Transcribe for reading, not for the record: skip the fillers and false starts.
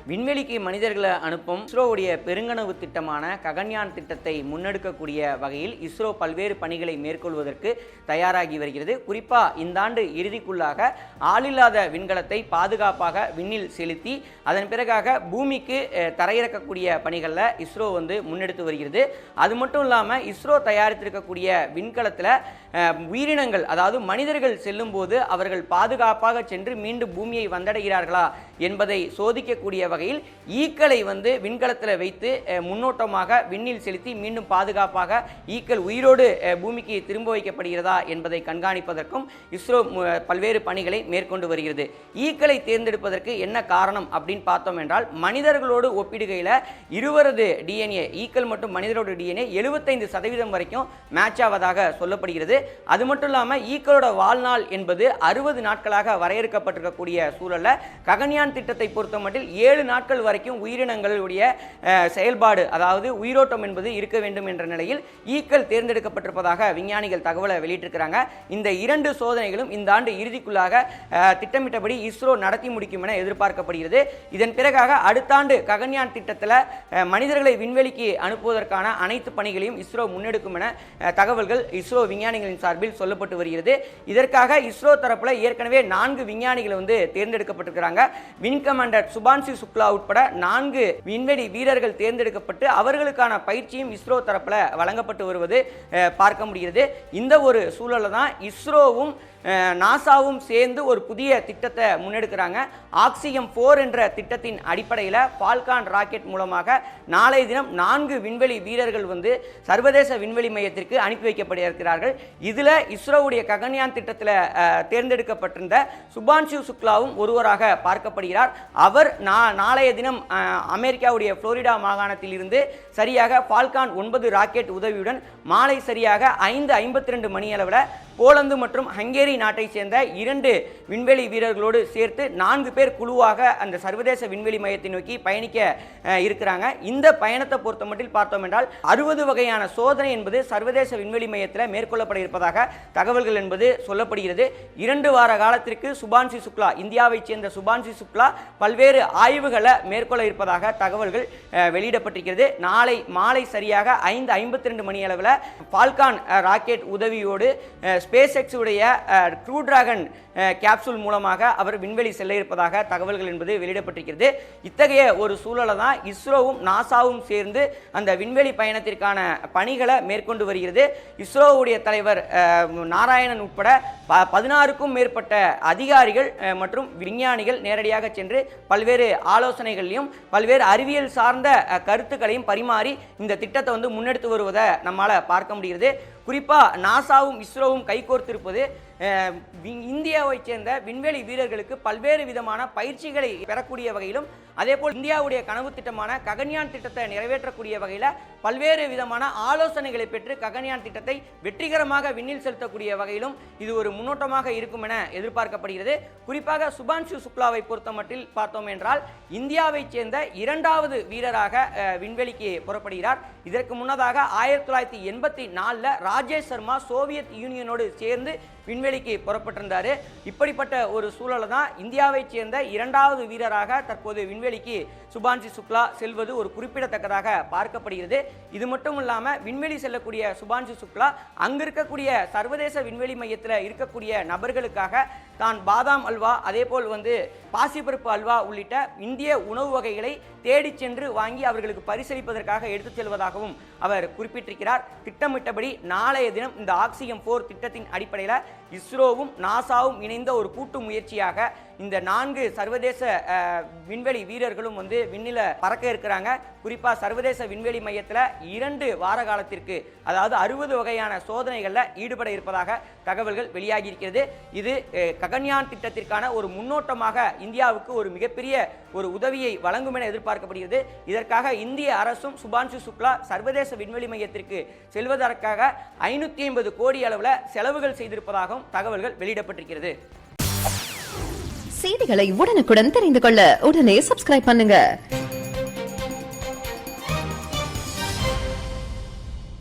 விண்வெளிக்கு மனிதர்களை அனுப்பும் இஸ்ரோவுடைய பெருங்கனவு திட்டமான ககன்யான் திட்டத்தை முன்னெடுக்கக்கூடிய வகையில் இஸ்ரோ பல்வேறு பணிகளை மேற்கொள்வதற்கு தயாராகி வருகிறது. குறிப்பாக இந்த ஆண்டு இறுதிக்குள்ளாக ஆளில்லாத விண்கலத்தை பாதுகாப்பாக விண்ணில் செலுத்தி அதன் பிறகாக பூமிக்கு தரையிறக்கக்கூடிய பணிகளில் இஸ்ரோ முன்னெடுத்து வருகிறது. அது மட்டும் இல்லாமல் இஸ்ரோ தயாரித்திருக்கக்கூடிய விண்கலத்தில் உயிரினங்கள், அதாவது மனிதர்கள் செல்லும் போது அவர்கள் பாதுகாப்பாக சென்று மீண்டும் பூமியை வந்தடைகிறார்களா என்பதை சோதிக்கக்கூடிய வகையில் ஈக்களை விண்கலத்தில் வைத்து முன்னோட்டமாக விண்ணில் செலுத்தி மீண்டும் பாதுகாப்பாக ஈக்கள் உயிரோடு பூமிக்கு திரும்ப வைக்கப்படுகிறதா என்பதை கண்காணிப்பதற்கும் இஸ்ரோ பல்வேறு பணிகளை மேற்கொண்டு வருகிறது. ஈக்களை தேர்ந்தெடுப்பதற்கு என்ன காரணம் அப்படின்னு பார்த்தோம் என்றால், மனிதர்களோடு ஒப்பிடுகையில் இருவரது டிஎன்ஏ, ஈக்கள் மற்றும் மனிதரோட டிஎன்ஏ 75% வரைக்கும் மேட்ச் ஆவதாக சொல்லப்படுகிறது. அது மட்டும் இல்லாமல் ஈக்களோட வாழ்நாள் என்பது 60 நாட்களாக வரையறுக்கப்பட்டிருக்கக்கூடிய சூழலில் ககன்யான் திட்டத்தை பொறுத்த மட்டில் 7 நாட்கள் வரைக்கும் உயிரினங்களுடைய செயல்பாடு, அதாவது உயிரோட்டம் என்பது இருக்க வேண்டும் என்ற நிலையில் ஈக்கள் தேர்ந்தெடுக்கப்பட்டிருப்பதாக விஞ்ஞானிகள் தகவலை வெளியிட்டிருக்கிறாங்க. இந்த 2 சோதனைகளும் இந்த ஆண்டு இறுதிக்குள்ளாக திட்டமிட்டபடி இஸ்ரோ நடத்தி முடிக்கும் என எதிர்பார்க்கப்படுகிறது. இதன் பிறகாக அடுத்த ஆண்டு ககன்யான் திட்டத்தில் மனிதர்களை விண்வெளிக்கு அனுப்புவதற்கான அனைத்து பணிகளையும் இஸ்ரோ முன்னெடுக்கும் என தகவல்கள் இஸ்ரோ விஞ்ஞானிகளின் சார்பில் சொல்லப்பட்டு வருகிறது. இதற்காக இஸ்ரோ தரப்புல ஏற்கனவே 4 விஞ்ஞானிகள் தேர்ந்தெடுக்கப்பட்டிருக்கிறாங்க. வின் கமாண்டர் சுபான்ஷு சுக்லா உட்பட 4 விண்வெளி வீரர்கள் தேர்ந்தெடுக்கப்பட்டு அவர்களுக்கான பயிற்சியும் இஸ்ரோ தரப்புல வழங்கப்பட்டு வருவது பார்க்க முடிகிறது. இந்த ஒரு சூழல்ல தான் இஸ்ரோவும் நாசாவும் சேர்ந்து ஒரு புதிய திட்டத்தை முன்னெடுக்கிறாங்க. ஆக்சியம் 4 என்ற திட்டத்தின் அடிப்படையில் ஃபால்கான் ராக்கெட் மூலமாக நாளைய தினம் 4 விண்வெளி வீரர்கள் சர்வதேச விண்வெளி மையத்திற்கு அனுப்பி வைக்கப்பட இருக்கிறார்கள். இதில் இஸ்ரோவுடைய ககன்யான் திட்டத்தில் தேர்ந்தெடுக்கப்பட்டிருந்த சுபான்ஷு சுக்லாவும் ஒருவராக பார்க்கப்படுகிறார். அவர் நாளைய தினம் அமெரிக்காவுடைய புளோரிடா மாகாணத்தில் இருந்து சரியாக ஃபால்கான் 9 ராக்கெட் உதவியுடன் மாலை சரியாக 5:52 மணி அளவில் போலந்து மற்றும் ஹங்கேரி நாட்டை சேர்ந்த 2 விண்வெளி வீரர்களோடு சேர்த்து 4 பேர் குழுவாக அந்த சர்வதேச விண்வெளி மையத்தை நோக்கி பயணிக்க இருக்கிறாங்க. இந்த பயணத்தை பொறுத்த மட்டும் பார்த்தோம் என்றால் 60 வகையான சோதனை என்பது சர்வதேச விண்வெளி மையத்தில் மேற்கொள்ளப்பட இருப்பதாக தகவல்கள் என்பது சொல்லப்படுகிறது. 2 வார காலத்திற்கு சுபான்ஷு சுக்லா, இந்தியாவைச் சேர்ந்த சுபான்ஷு சுக்லா பல்வேறு ஆய்வுகளை மேற்கொள்ள இருப்பதாக தகவல்கள் வெளியிடப்பட்டிருக்கிறது. நாளை மாலை சரியாக 5:52 மணி அளவில் ஃபால்கான் ராக்கெட் உதவியோடு ஸ்பேஸ் எக்ஸ் உடைய ட்ரூ டிராகன் கேப்சூல் மூலமாக அவர் விண்வெளி செல்ல இருப்பதாக தகவல்கள் என்பது வெளியிடப்பட்டிருக்கிறது. இத்தகைய ஒரு சூழலை தான் இஸ்ரோவும் நாசாவும் சேர்ந்து அந்த விண்வெளி பயணத்திற்கான பணிகளை மேற்கொண்டு வருகிறது. இஸ்ரோவுடைய தலைவர் நாராயணன் உட்பட 16க்கும் மேற்பட்ட அதிகாரிகள் மற்றும் விஞ்ஞானிகள் நேரடியாக சென்று பல்வேறு ஆலோசனைகளையும் பல்வேறு அறிவியல் சார்ந்த கருத்துக்களையும் பரிமாறி இந்த திட்டத்தை முன்னெடுத்து வருவதை நம்மால் பார்க்க முடிகிறது. குறிப்பாக நாசாவும் இஸ்ரோவும் கைகோர்த்திருப்பது இந்தியாவை சேர்ந்த விண்வெளி வீரர்களுக்கு பல்வேறு விதமான பயிற்சிகளை பெறக்கூடிய வகையிலும், அதேபோல் இந்தியாவுடைய கனவு திட்டமான ககன்யான் திட்டத்தை நிறைவேற்றக்கூடிய வகையில் பல்வேறு விதமான ஆலோசனைகளை பெற்று ககன்யான் திட்டத்தை வெற்றிகரமாக விண்ணில் செலுத்தக்கூடிய வகையிலும் இது ஒரு முன்னோட்டமாக இருக்கும் என எதிர்பார்க்கப்படுகிறது. குறிப்பாக சுபான்ஷு சுக்லாவை பொறுத்த மட்டில் பார்த்தோம் என்றால் இந்தியாவை சேர்ந்த 2வது வீரராக விண்வெளிக்கு புறப்படுகிறார். இதற்கு முன்னதாக 1984 ராஜேஷ் சர்மா சோவியத் யூனியனோடு சேர்ந்து விண்வெளிக்கு புறப்பட்டிருந்தார். இப்படிப்பட்ட ஒரு சூழலை தான் இந்தியாவை சேர்ந்த 2வது வீரராக தற்போது விண்வெளிக்கு சுபான்ஷு சுக்லா செல்வது ஒரு குறிப்பிடத்தக்கதாக பார்க்கப்படுகிறது. இது மட்டும் இல்லாமல் விண்வெளி செல்லக்கூடிய சுபான்ஷு சுக்லா அங்கு இருக்கக்கூடிய சர்வதேச விண்வெளி மையத்தில் இருக்கக்கூடிய நபர்களுக்காக தான் பாதாம் அல்வா, அதே போல் பாசிப்பருப்பு அல்வா உள்ளிட்ட இந்திய உணவு வகைகளை தேடி சென்று வாங்கி அவர்களுக்கு பரிசளிப்பதற்காக எடுத்துச் செல்வதாகவும் அவர் குறிப்பிட்டிருக்கிறார். திட்டமிட்டபடி நாளைய தினம் இந்த ஆக்சியம் 4 திட்டத்தின் அடிப்படையில் இஸ்ரோவும் நாசாவும் இணைந்த ஒரு கூட்டு முயற்சியாக இந்த 4 சர்வதேச விண்வெளி வீரர்களும் விண்ணில பறக்க இருக்கிறாங்க. குறிப்பாக சர்வதேச விண்வெளி மையத்தில் 2 வார காலத்திற்கு, அதாவது 60 வகையான சோதனைகளில் ஈடுபட இருப்பதாக தகவல்கள் வெளியாகி இருக்கிறது. இது ககன்யான் திட்டத்திற்கான ஒரு முன்னோட்டமாக இந்தியாவுக்கு ஒரு மிகப்பெரிய ஒரு உதவியை வழங்கும் என எதிர்பார்க்கப்படுகிறது. இதற்காக இந்திய அரசும் சுபான்ஷு சுக்லா சர்வதேச விண்வெளி மையத்திற்கு செல்வதற்காக 550 கோடி அளவில் செலவுகள் செய்திருப்பதாகவும் தகவல்கள் வெளியிடப்பட்டிருக்கிறது. செய்திகளை உடனுக்குடன் தெரிந்து கொள்ள உடனே சப்ஸ்கிரைப் பண்ணுங்க.